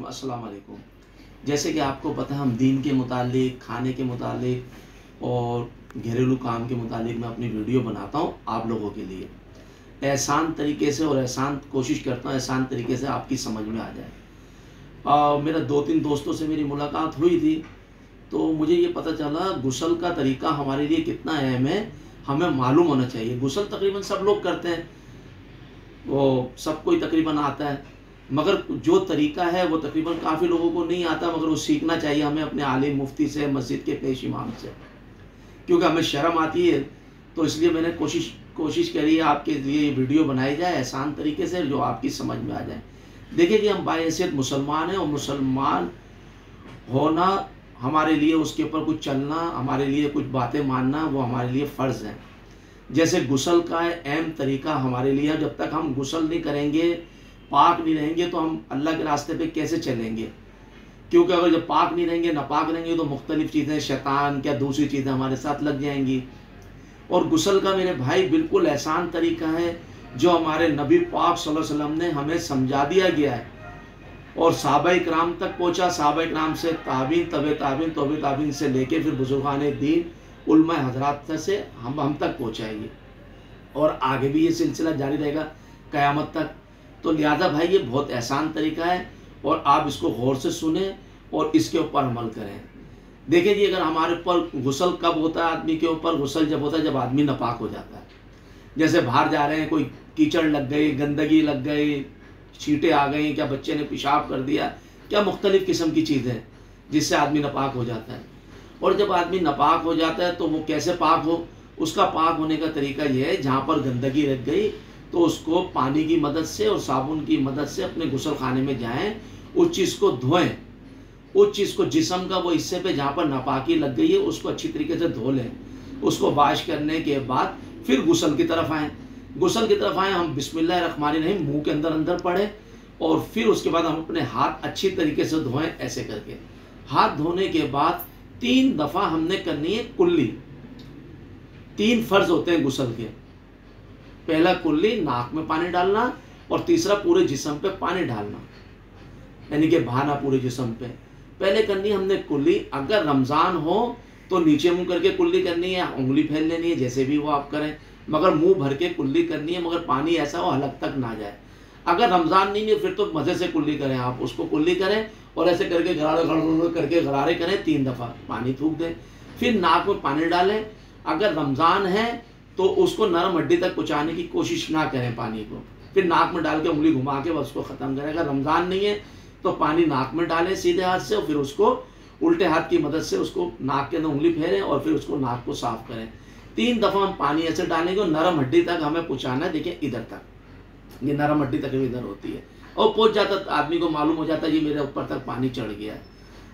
अस्सलाम वालेकुम। जैसे कि आपको पता है हम दीन के मुतालिक, खाने के मुतालिक और घरेलू काम के मुतालिक मैं अपनी वीडियो बनाता हूँ आप लोगों के लिए एहसान तरीके से, और एहसान कोशिश करता हूँ एहसान तरीके से आपकी समझ में आ जाए। मेरा 2-3 दोस्तों से मेरी मुलाकात हुई थी, तो मुझे ये पता चला गुस्ल का तरीका हमारे लिए कितना अहम है, हमें मालूम होना चाहिए। गुस्ल तकरीबन सब लोग करते हैं, वो सबको ही तकरीबन आता है, मगर जो तरीका है वो तकरीबन काफ़ी लोगों को नहीं आता, मगर वो सीखना चाहिए हमें अपने आलिम मुफ्ती से, मस्जिद के पेश इमाम से, क्योंकि हमें शर्म आती है। तो इसलिए मैंने कोशिश करी आपके लिए ये वीडियो बनाई जाए आसान तरीके से, जो आपकी समझ में आ जाए। देखिए कि हम बाहैसियत मुसलमान हैं, और मुसलमान होना हमारे लिए, उसके ऊपर कुछ चलना, हमारे लिए कुछ बातें मानना, वो हमारे लिए फ़र्ज़ है। जैसे गुस्ल का अहम तरीका हमारे लिए, जब तक हम गुस्ल नहीं करेंगे, पाक नहीं रहेंगे, तो हम अल्लाह के रास्ते पे कैसे चलेंगे? क्योंकि अगर जब पाक नहीं रहेंगे, नापाक रहेंगे, तो मुख्तलिफ़ चीज़ें, शैतान क्या दूसरी चीज़ें हमारे साथ लग जाएंगी। और गुस्ल का मेरे भाई बिल्कुल आसान तरीका है, जो हमारे नबी पाक सल्लल्लाहु अलैहि वसल्लम ने हमें समझा दिया गया है, और सहाबाए किराम तक पहुँचा। सहाबाए किराम से ताबीन, तबे ताबीन, तबे ताबीन से लेके फिर बुजुर्गान दीन, उलमा हजरात से हम तक पहुँचाएंगे, और आगे भी ये सिलसिला जारी रहेगा क़यामत तक। तो लिहाजा भाई ये बहुत आसान तरीका है, और आप इसको गौर से सुने और इसके ऊपर अमल करें। देखिए जी, अगर हमारे ऊपर गुस्ल कब होता है, आदमी के ऊपर गुस्ल जब होता है जब आदमी नापाक हो जाता है। जैसे बाहर जा रहे हैं, कोई कीचड़ लग गई, गंदगी लग गई, छींटे आ गई, क्या बच्चे ने पेशाब कर दिया, क्या मुख्तलिफ़ किस्म की चीज़ें जिससे आदमी नापाक हो जाता है। और जब आदमी नापाक हो जाता है तो वो कैसे पाक हो, उसका पाक होने का तरीका यह है, जहाँ पर गंदगी लग गई तो उसको पानी की मदद से और साबुन की मदद से अपने गुस्ल खाने में जाएं, उस चीज़ को धोएं, उस चीज़ को जिस्म का वो हिस्से पे जहाँ पर नापाकी लग गई है उसको अच्छी तरीके से धो लें। उसको वाश करने के बाद फिर गुस्ल की तरफ आएँ। गुस्ल की तरफ आएँ, हम बिस्मिल्लाहिर्रहमानिर्रहीम मुँह के अंदर पढ़ें, और फिर उसके बाद हम अपने हाथ अच्छी तरीके से धोएं। ऐसे करके हाथ धोने के बाद 3 दफ़ा हमने करनी है कुल्ली। 3 फ़र्ज़ होते हैं गुस्ल के। पहला कुल्ली, नाक में पानी डालना, और तीसरा पूरे जिस्म पे पानी डालना, यानी कि बहाना पूरे जिस्म पे। पहले करनी है हमने कुल्ली। अगर रमज़ान हो तो नीचे मुंह करके कुल्ली करनी है, उंगली फैल लेनी है, जैसे भी वो आप करें, मगर मुंह भर के कुल्ली करनी है, मगर पानी ऐसा हो हलक तक ना जाए। अगर रमज़ान नहीं है फिर तो मज़े से कुल्ली करें, आप उसको कुल्ली करें और ऐसे करके गरारे करें, 3 दफ़ा पानी थूक दें, फिर नाक में पानी डालें। अगर रमज़ान है तो उसको नरम हड्डी तक पहुँचाने की कोशिश ना करें पानी को, फिर नाक में डाल के उंगली घुमा के बस उसको ख़त्म करें। अगर रमज़ान नहीं है तो पानी नाक में डालें सीधे हाथ से, और फिर उसको उल्टे हाथ की मदद से उसको नाक के अंदर उंगली फेरें, और फिर उसको नाक को साफ़ करें। 3 दफ़ा हम पानी ऐसे डालेंगे, और नरम हड्डी तक हमें पहुँचाना है। देखिए इधर तक, ये नरम हड्डी तक इधर होती है, और पहुँच जाता आदमी को मालूम हो जाता है ये मेरे ऊपर तक पानी चढ़ गया है।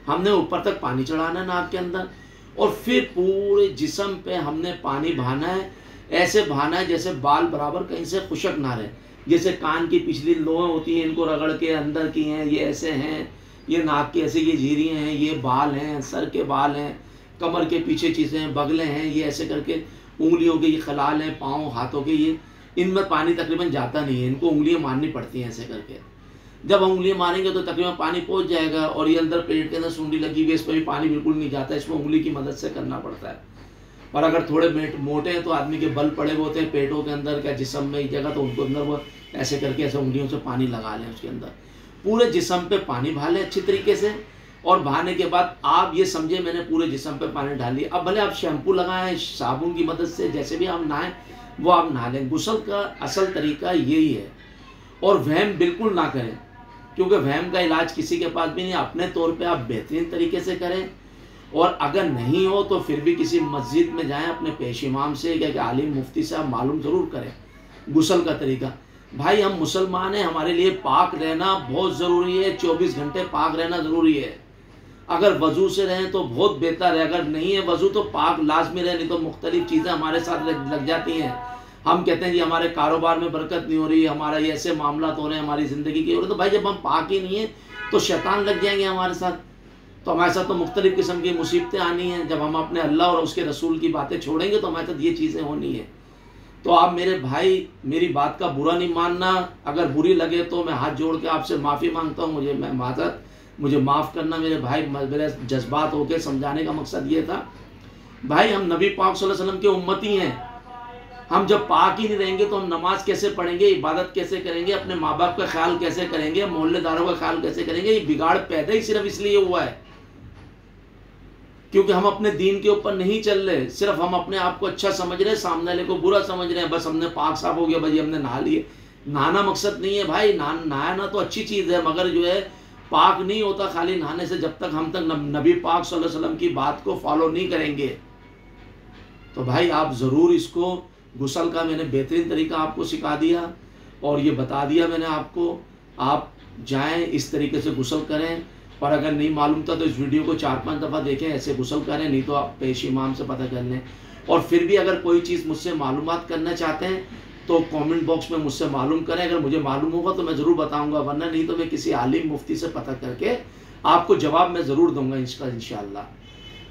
हमने ऊपर तक पानी चढ़ाना है नाक के अंदर, और फिर पूरे जिस्म पे हमने पानी बहाना है। ऐसे बहाना है जैसे बाल बराबर कहीं से खुशक ना रहे। जैसे कान की पिछली लोएं होती हैं, इनको रगड़ के अंदर की हैं, ये ऐसे हैं, ये नाक के ऐसे, ये झीरियाँ हैं, ये बाल हैं, सर के बाल हैं, कमर के पीछे चीज़ें हैं, बगलें हैं, ये ऐसे करके उंगलियों के ये खलाल हैं, पाँव हाथों के, ये इनमें पानी तकरीबन जाता नहीं है, इनको उंगलियाँ मारनी पड़ती हैं ऐसे करके। जब उंगलियाँ मारेंगे तो तकरीबन पानी पहुँच जाएगा, और ये अंदर पेट के अंदर सुंडी लगी हुई है, इस पर भी पानी बिल्कुल नहीं जाता, इसमें उंगली की मदद से करना पड़ता है। और अगर थोड़े मोटे हैं तो आदमी के बल पड़े हुए होते हैं पेटों के अंदर, क्या जिस्म में एक जगह, तो उनको अंदर वो ऐसे करके ऐसे उंगलियों से पानी लगा लें, उसके अंदर पूरे जिस्म पे पानी बहा लें अच्छी तरीके से। और बहाने के बाद आप ये समझे मैंने पूरे जिस्म पे पानी डाल लिया। अब भले आप शैम्पू लगाएं, साबुन की मदद से, जैसे भी आप नहाएं वो आप नहा लें। गुस्ल का असल तरीका यही है, और वहम बिल्कुल ना करें, क्योंकि वहम का इलाज किसी के पास भी नहीं। अपने तौर पे आप बेहतरीन तरीके से करें, और अगर नहीं हो तो फिर भी किसी मस्जिद में जाएं, अपने पेश इमाम से या आलिम मुफ्ती से आप मालूम ज़रूर करें गुस्ल का तरीका। भाई हम मुसलमान हैं, हमारे लिए पाक रहना बहुत ज़रूरी है, 24 घंटे पाक रहना ज़रूरी है। अगर वज़ू से रहें तो बहुत बेहतर है, अगर नहीं है वज़ू तो पाक लाजमी रहे, नहीं तो मुख्तलिफ़ चीज़ें हमारे साथ लग जाती हैं। हम कहते हैं जी हमारे कारोबार में बरकत नहीं हो रही, हमारा ये ऐसे मामला हो रहे हैं, हमारी ज़िंदगी के हो रहे, तो भाई जब हम पाक ही नहीं है तो शैतान लग जाएंगे हमारे साथ, तो हमारे साथ तो मुख्तलिफ़ किस्म की मुसीबतें आनी हैं। जब हम अपने अल्लाह और उसके रसूल की बातें छोड़ेंगे तो हमारे साथ ये चीज़ें होनी है। तो आप मेरे भाई मेरी बात का बुरा नहीं मानना, अगर बुरी लगे तो मैं हाथ जोड़ के आपसे माफ़ी मांगता हूँ, मुझे माफ़ करना मेरे भाई। मेरे जज्बात होके समझाने का मकसद ये था भाई, हम नबी पाक सल्लल्लाहु अलैहि वसल्लम के उम्मती हैं। हम जब पाक ही नहीं रहेंगे तो हम नमाज कैसे पढ़ेंगे, इबादत कैसे करेंगे, अपने माँ बाप का ख्याल कैसे करेंगे, मोहल्लेदारों का ख्याल कैसे करेंगे। ये बिगाड़ पैदा ही सिर्फ इसलिए हुआ है क्योंकि हम अपने दीन के ऊपर नहीं चल रहे, सिर्फ हम अपने आप को अच्छा समझ रहे हैं, सामने वाले को बुरा समझ रहे हैं। बस हमने पाक साफ हो गया भाई, हमने नहा लिए। नहाना मकसद नहीं है भाई, नहाना तो अच्छी चीज़ है, मगर जो है पाक नहीं होता खाली नहाने से, जब तक हम तक नबी पाक सल्लल्लाहु अलैहि वसल्लम की बात को फॉलो नहीं करेंगे। तो भाई आप ज़रूर इसको, गुस्ल का मैंने बेहतरीन तरीका आपको सिखा दिया और ये बता दिया मैंने आपको, आप जाएं इस तरीके से गुस्ल करें। और अगर नहीं मालूम था तो इस वीडियो को 4-5 दफ़ा देखें, ऐसे गुस्ल करें, नहीं तो आप पेश इमाम से पता कर लें। और फिर भी अगर कोई चीज़ मुझसे मालूमात करना चाहते हैं तो कमेंट बॉक्स में मुझसे मालूम करें, अगर मुझे मालूम होगा तो मैं ज़रूर बताऊंगा, वरना नहीं तो मैं किसी आलिम मुफ्ती से पता करके आपको जवाब मैं ज़रूर दूंगा इंशाअल्लाह।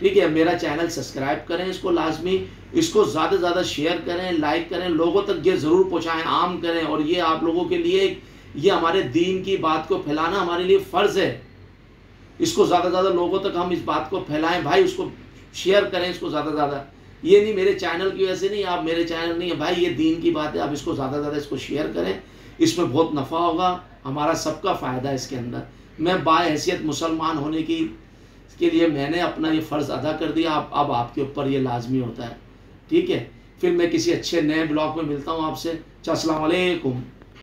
ठीक है, मेरा चैनल सब्सक्राइब करें, इसको लाजमी, इसको ज़्यादा से ज़्यादा शेयर करें, लाइक करें, लोगों तक ये ज़रूर पहुँचाएँ, आम करें। और ये आप लोगों के लिए, ये हमारे दीन की बात को फैलाना हमारे लिए फ़र्ज़ है। इसको ज़्यादा से ज़्यादा लोगों तक हम इस बात को फैलाएं भाई, उसको शेयर करें इसको ज़्यादा से ज़्यादा। ये नहीं मेरे चैनल की वजह से नहीं, आप मेरे चैनल नहीं है भाई, ये दीन की बात है, आप इसको ज़्यादा से ज़्यादा इसको शेयर करें, इसमें बहुत नफ़ा होगा, हमारा सबका फ़ायदा है इसके अंदर। मैं बाहैसियत मुसलमान होने की के लिए मैंने अपना ये फ़र्ज़ अदा कर दिया, अब आपके ऊपर ये लाजमी होता है। ठीक है, फिर मैं किसी अच्छे नए ब्लॉग में मिलता हूँ आपसे। अस्सलाम वालेकुम।